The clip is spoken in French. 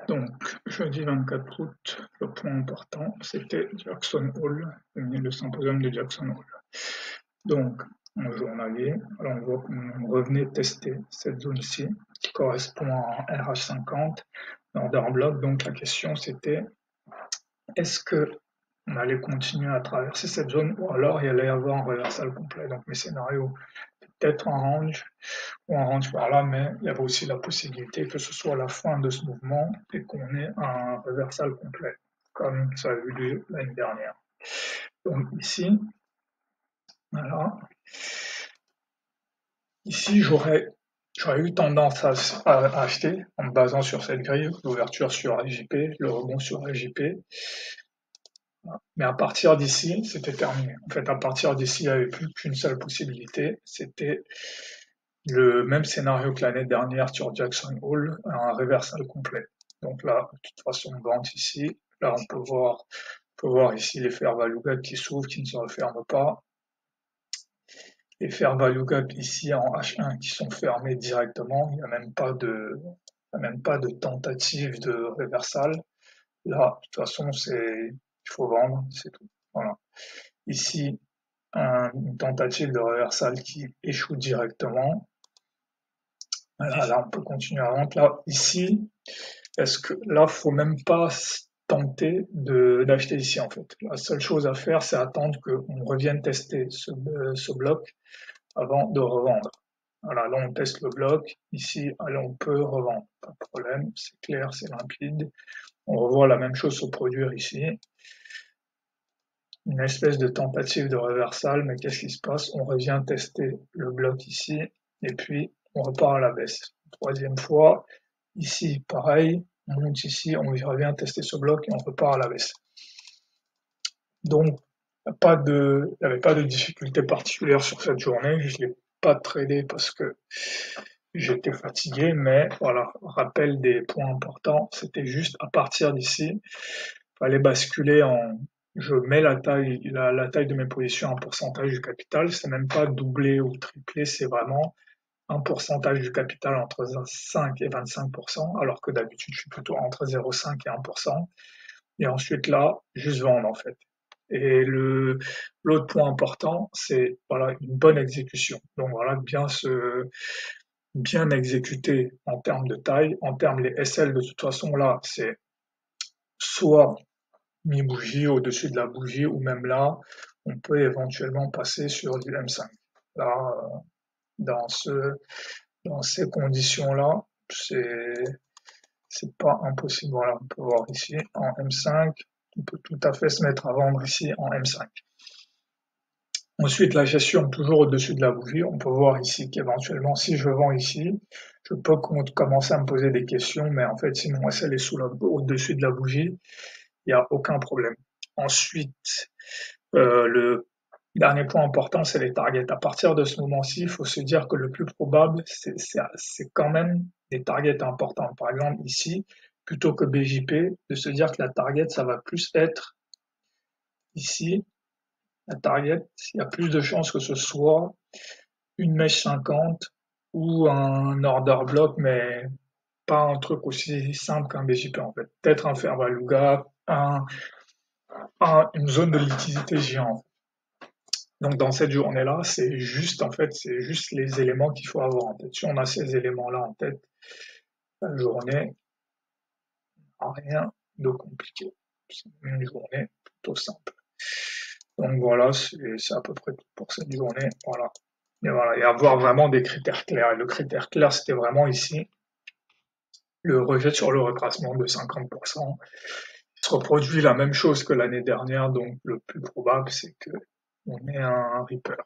Donc, jeudi 24 août, le point important, c'était Jackson Hole, le symposium de Jackson Hole. Donc, en journalier, alors on voit qu'on revenait tester cette zone-ci, qui correspond à RH50, order block. Donc, la question c'était, est-ce que on allait continuer à traverser cette zone ou alors il allait y avoir un reversal complet. Donc, mes scénarios, peut-être un range ou un range par là, mais il y avait aussi la possibilité que ce soit la fin de ce mouvement et qu'on ait un reversal complet, comme ça a eu lieu l'année dernière. Donc ici, voilà. Ici, j'aurais eu tendance à acheter en me basant sur cette grille, l'ouverture sur AJP, le rebond sur AJP. Mais à partir d'ici, c'était terminé. En fait, à partir d'ici, il n'y avait plus qu'une seule possibilité. C'était le même scénario que l'année dernière sur Jackson Hole, un reversal complet. Donc là, de toute façon, on vente ici. Là, on peut voir ici les fair value gap qui s'ouvrent, qui ne se referment pas. Les fair value gap ici en H1 qui sont fermés directement. Il n'y a même pas de tentative de reversal. Là, de toute façon, il faut vendre, c'est tout. Voilà. Ici, une tentative de reversal qui échoue directement. Voilà, là, on peut continuer à vendre. Là, ici, est-ce que là, faut même pas tenter d'acheter ici, en fait. La seule chose à faire, c'est attendre qu'on revienne tester ce bloc avant de revendre. Voilà, là, on teste le bloc. Ici, allez, on peut revendre. Pas de problème, c'est clair, c'est limpide. On revoit la même chose se produire ici. Une espèce de tentative de reversal, mais qu'est-ce qui se passe? On revient tester le bloc ici, et puis on repart à la baisse. Troisième fois, ici, pareil, on monte ici, on revient tester ce bloc et on repart à la baisse. Donc, il n'y avait pas de difficulté particulière sur cette journée. Je ne l'ai pas tradé parce que j'étais fatigué, mais voilà, rappel des points importants, c'était juste à partir d'ici, il fallait basculer je mets la taille de mes positions en pourcentage du capital, c'est même pas doublé ou triplé, c'est vraiment un pourcentage du capital entre 5 et 25%, alors que d'habitude je suis plutôt entre 0,5 et 1%. Et ensuite là, juste vendre en fait. Et l'autre point important, c'est voilà une bonne exécution. Donc voilà, bien exécuter en termes de taille, en termes les SL de toute façon là, c'est soit mi-bougie au-dessus de la bougie ou même là, on peut éventuellement passer sur du M5. Là, dans ces conditions-là, c'est pas impossible. Voilà, on peut voir ici en M5, on peut tout à fait se mettre à vendre ici en M5. Ensuite, la gestion toujours au-dessus de la bougie. On peut voir ici qu'éventuellement, si je vends ici, je peux commencer à me poser des questions, mais en fait, si mon SL est au-dessus de la bougie, il n'y a aucun problème. Ensuite, le dernier point important, c'est les targets. À partir de ce moment-ci, il faut se dire que le plus probable, c'est quand même des targets importants. Par exemple, ici, plutôt que BJP, de se dire que la target, ça va plus être ici, la target, il y a plus de chances que ce soit une mèche 50 ou un order block, mais pas un truc aussi simple qu'un BJP en fait. Peut-être un fair value gap, une zone de liquidité géante. Donc dans cette journée-là, c'est juste les éléments qu'il faut avoir en tête. Si on a ces éléments-là en tête, la journée n'a rien de compliqué. C'est une journée plutôt simple. Donc voilà, c'est à peu près tout pour cette journée. Voilà. Et avoir vraiment des critères clairs. Et le critère clair, c'était vraiment ici le rejet sur le retracement de 50%. Il se reproduit la même chose que l'année dernière, donc le plus probable, c'est que on ait un Reaper.